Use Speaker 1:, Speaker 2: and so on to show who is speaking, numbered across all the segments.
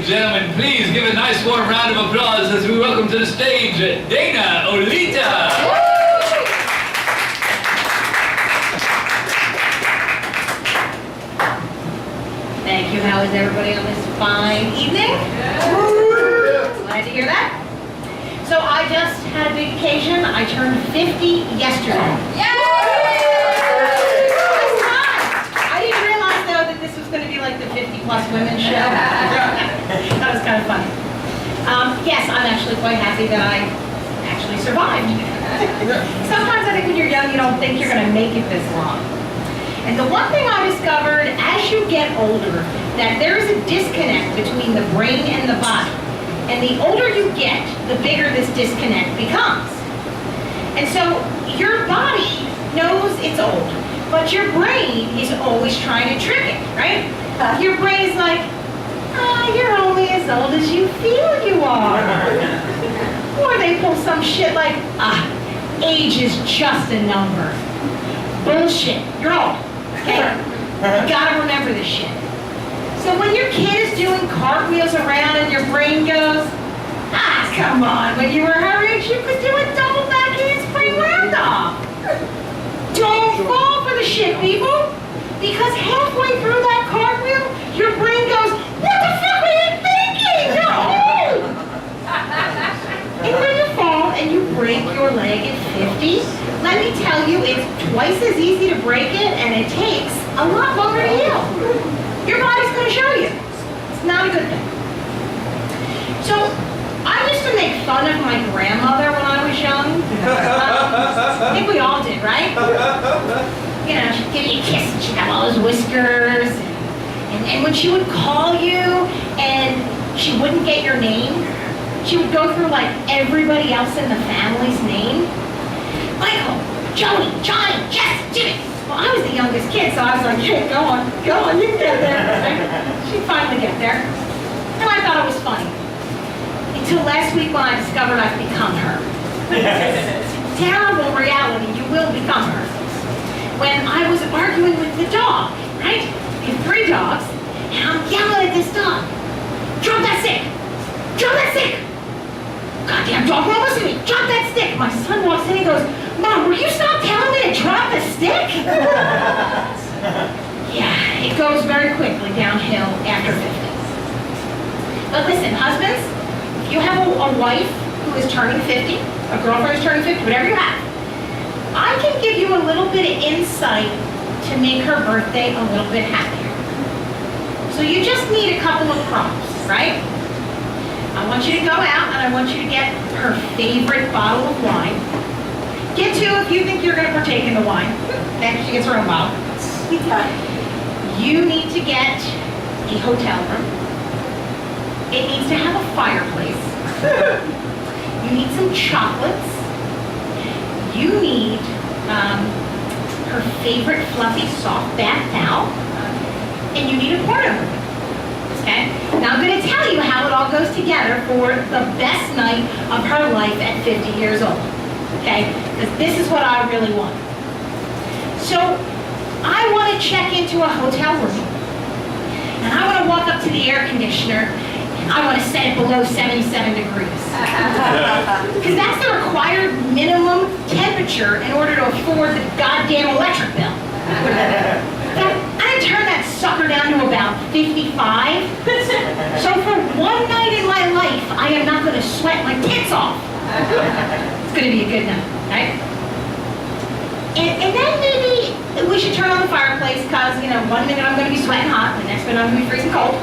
Speaker 1: and gentlemen, please give a nice warm round of applause as we welcome to the stage Dana Olita.
Speaker 2: Thank you. How is everybody on this fine evening? Glad to hear that. So I just had a big occasion. I turned 50 yesterday. I didn't realize though that this was going to be like the 50 plus women show. That was kind of funny. Yes, I'm actually quite happy that I actually survived. Sometimes I think when you're young you don't think you're going to make it this long. And the one thing I discovered as you get older, that there is a disconnect between the brain and the body. And the older you get, the bigger this disconnect becomes. And so your body knows it's old, but your brain is always trying to trick it, right? Your brain is like, you're only as old as you feel you are. Or they pull some shit like, age is just a number. Bullshit, you're old. Okay? You gotta remember this shit. So when your kid is doing cartwheels around and your brain goes, come on, when you were her age, you could do a double back handspring round-off. Don't fall for the shit, people. Because halfway through that cartwheel, your brain goes, what the fuck were you thinking? You're old. And when you fall and you break your leg at 50, let me tell you, it's twice as easy to break it, and it takes a lot longer to heal. Your body's going to show you. It's not a good thing. So, I used to make fun of my grandmother when I was young. I think we all did, right? You know, she'd give you a kiss and she'd have all those whiskers. And when she would call you and she wouldn't get your name, she would go through like everybody else in the family's name. Michael, Joey, Johnny, Jess, Jimmy. Well, I was the youngest kid, so I was like, hey, go on, you can get there. She'd finally get there. And I thought it was funny. Until last week when I discovered I've become her. Terrible reality, you will become her. When I was arguing with the dog, right? We have 3 dogs, and I'm yelling at this dog. Drop that stick! Drop that stick! Goddamn dog won't listen to me! Drop that stick! My son walks in and goes, Mom, will you stop telling me to drop the stick? Yeah, it goes very quickly downhill after 50. But listen, husbands, if you have a wife who is turning 50, a girlfriend who's turning 50, whatever you have, I can give you a little bit of insight to make her birthday a little bit happier. So you just need a couple of prompts, right? I want you to go out and I want you to get her favorite bottle of wine. Get 2 if you think you're going to partake in the wine. Then she gets her own bottle. You need to get a hotel room. It needs to have a fireplace. You need some chocolates. You need her favorite fluffy soft bath towel. And you need a porno movie. Okay? Now I'm going to tell you how it all goes together for the best night of her life at 50 years old. Okay? Because this is what I really want. So, I want to check into a hotel room. And I want to walk up to the air conditioner. And I want to set it below 77 degrees. Because that's the required minimum temperature in order to afford the goddamn electric bill. I turn that sucker down to about 55. So for one night in my life, I am not going to sweat my tits off. It's going to be a good night, right? And then maybe we should turn on the fireplace because, you know, one minute I'm going to be sweating hot, the next minute I'm going to be freezing cold.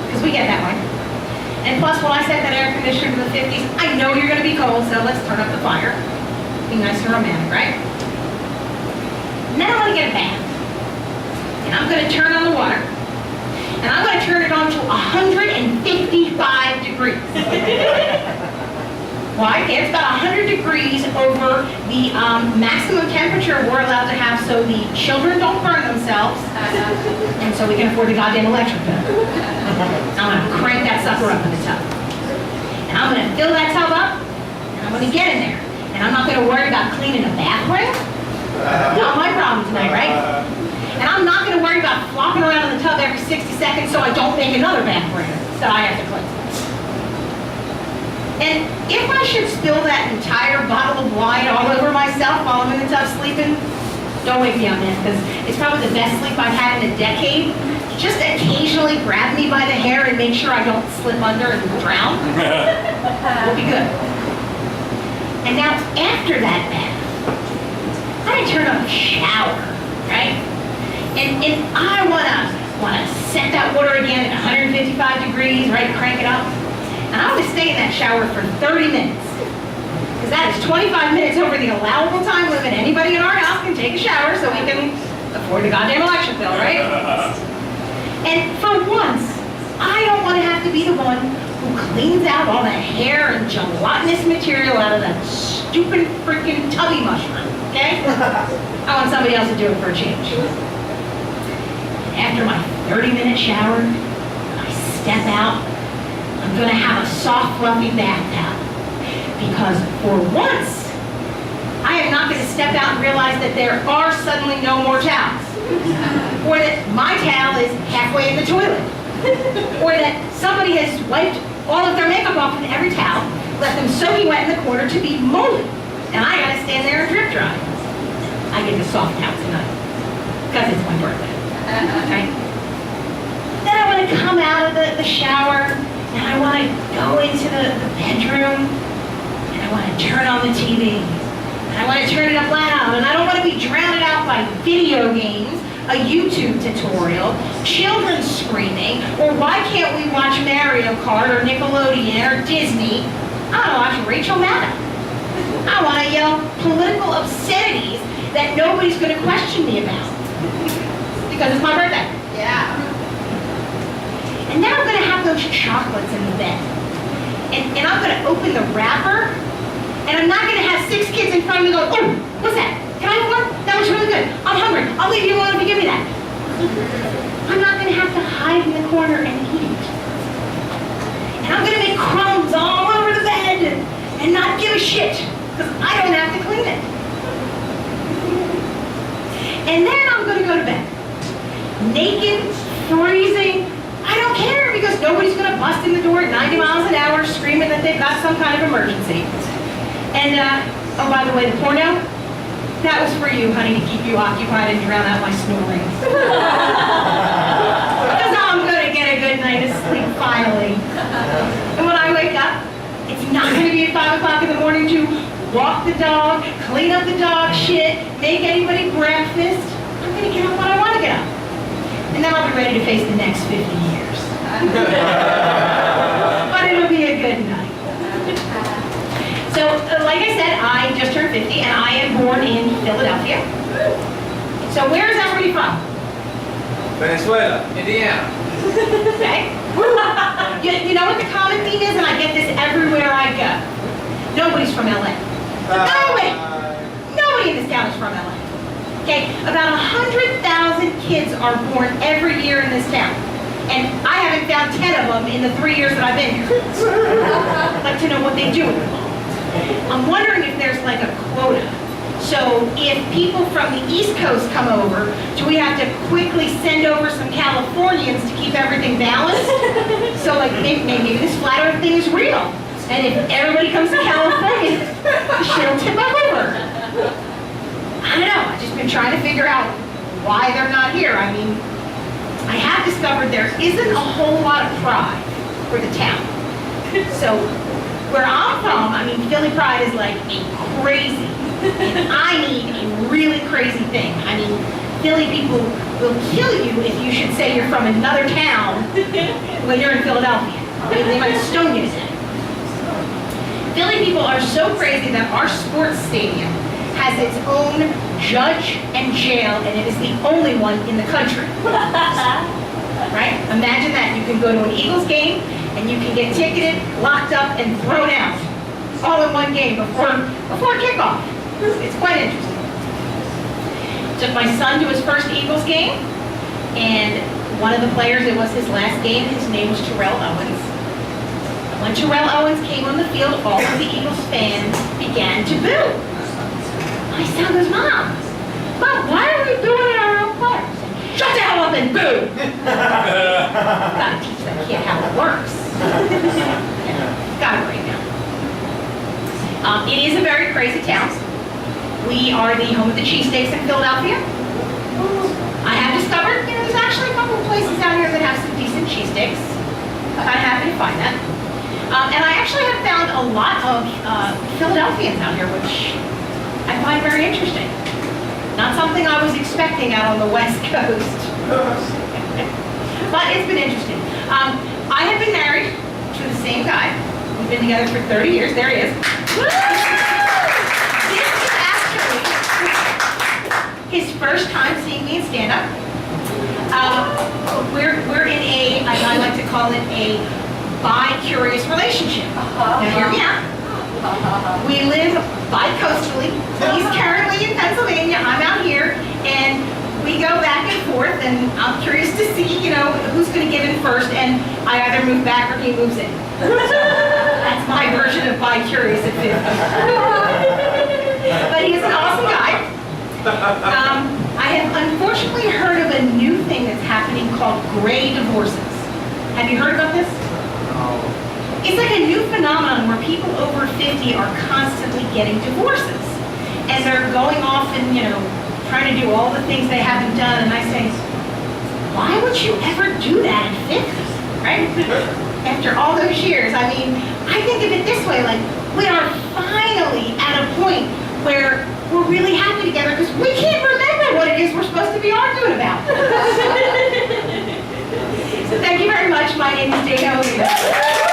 Speaker 2: Because we get that way. And plus, when I set that air conditioner to the 50s, I know you're going to be cold, so let's turn up the fire. Be nice and romantic, right? And then I want to get a bath. And I'm going to turn on the water. And I'm going to turn it on to 155 degrees. Why? It's about 100 degrees over the maximum temperature we're allowed to have so the children don't burn themselves and so we can afford the goddamn electric bill. I'm going to crank that sucker up in the tub. And I'm going to fill that tub up and I'm going to get in there. And I'm not going to worry about cleaning a bathroom. Not my problem tonight, right? And I'm not gonna worry about flopping around in the tub every 60 seconds so I don't make another bad brand that I have to cleanse. And if I should spill that entire bottle of wine all over myself while I'm in the tub sleeping, don't wake me up, man, because it's probably the best sleep I've had in a decade. Just occasionally grab me by the hair and make sure I don't slip under and drown. We'll be good. And now after that bath, I turn on the shower, right? And I wanna set that water again at 155 degrees, right? Crank it up. And I want to stay in that shower for 30 minutes. Because that is 25 minutes over the allowable time limit. Anybody in our house can take a shower so we can afford the goddamn election bill, right? And for once, I don't want to have to be the one who cleans out all the hair and gelatinous material out of that stupid freaking tubby mushroom, okay? I want somebody else to do it for a change. After my 30-minute shower, I step out. I'm gonna have a soft, fluffy bath towel. Because for once, I am not gonna step out and realize that there are suddenly no more towels. Or that my towel is halfway in the toilet. Or that somebody has wiped all of their makeup off with every towel, left them soaking wet in the corner to be moldy. And I gotta stand there and drip dry. I get the soft towel tonight. Because it's my birthday. Okay? Then I wanna come out of the shower, and I want to go into the bedroom, and I want to turn on the TV, and I want to turn it up loud, and I don't want to be drowned out by video games, a YouTube tutorial, children screaming, or why can't we watch Mario Kart or Nickelodeon or Disney? I want to watch Rachel Maddow. I want to yell political obscenities that nobody's going to question me about. Because it's my birthday. Yeah. And then I'm going to have those chocolates in the bed. And I'm going to open the wrapper, and I'm not going to have 6 kids in front of me going, oh, what's that? Can I have one? That was really good. I'm hungry. I'll leave you alone if you give me that. I'm not going to have to hide in the corner and eat. And I'm going to make crumbs all over the bed and not give a shit, because I don't have to clean it. And then I'm going to go to bed. Naked, freezing, I don't care, because nobody's going to bust in the door at 90 miles an hour screaming that they've got some kind of emergency. And, oh, by the way, the porno, that was for you, honey, to keep you occupied and drown out my snoring. Because now I'm going to get a good night of sleep, finally. And when I wake up, it's not going to be at 5 o'clock in the morning to walk the dog, clean up the dog shit, make anybody breakfast. I'm going to get up when I want to get up. And then I'll be ready to face the next 50 years. But it'll be a good night. So, like I said, I just turned 50, and I am born in Philadelphia. So where is everybody from?
Speaker 3: Venezuela. Indiana.
Speaker 2: Okay. You know what the common theme is, and I get this everywhere I go. Nobody's from LA. Nobody in this town is from LA. Okay, about 100,000 kids are born every year in this town. And I haven't found 10 of them in the 3 years that I've been here. I'd like to know what they do with them all. I'm wondering if there's like a quota. So if people from the East Coast come over, do we have to quickly send over some Californians to keep everything balanced? So like maybe this flat earth thing is real. And if everybody comes to California, the shit'll tip over. I don't know, I've just been trying to figure out why they're not here. I mean, I have discovered there isn't a whole lot of pride for the town. So, where I'm from, I mean, Philly pride is like a crazy, and I need a really crazy thing. I mean, Philly people will kill you if you should say you're from another town when you're in Philadelphia. They might stone you to death. Philly people are so crazy that our sports stadium has its own judge and jail, and it is the only one in the country. Right? Imagine that. You can go to an Eagles game, and you can get ticketed, locked up, and thrown out, all in one game before kickoff. It's quite interesting. Took my son to his first Eagles game, and one of the players, it was his last game, his name was Terrell Owens. When Terrell Owens came on the field, all of the Eagles fans began to boo. My son goes, Mom, why are we booing our own players? And shut the hell up and boo. Gotta teach that kid how it works. Got it right now. It is a very crazy town. We are the home of the cheesesteaks in Philadelphia. I have discovered, there's actually a couple of places out here that have some decent cheesesteaks. I'm happy to find that. And I actually have found a lot of Philadelphians out here, which I find very interesting. Not something I was expecting out on the West Coast. But it's been interesting. I have been married to the same guy. We've been together for 30 years. There he is. This is actually his first time seeing me in stand-up. We're in I like to call it a bi-curious relationship. Now hear me out. We live bi-coastally. He's currently in Pennsylvania, I'm out here, and we go back and forth, and I'm curious to see, who's going to give in first, and I either move back or he moves in. That's my version of bi-curious at 50. But he's an awesome guy. I have unfortunately heard of a new thing that's happening called gray divorces. Have you heard about this?
Speaker 3: No.
Speaker 2: It's like a new phenomenon where people over 50 are constantly getting divorces. And they're going off and, trying to do all the things they haven't done. And I say, why would you ever do that at 50, right? After all those years. I mean, I think of it this way, like, we are finally at a point where we're really happy together because we can't remember what it is we're supposed to be arguing about. So thank you very much. My name is Dana Olita.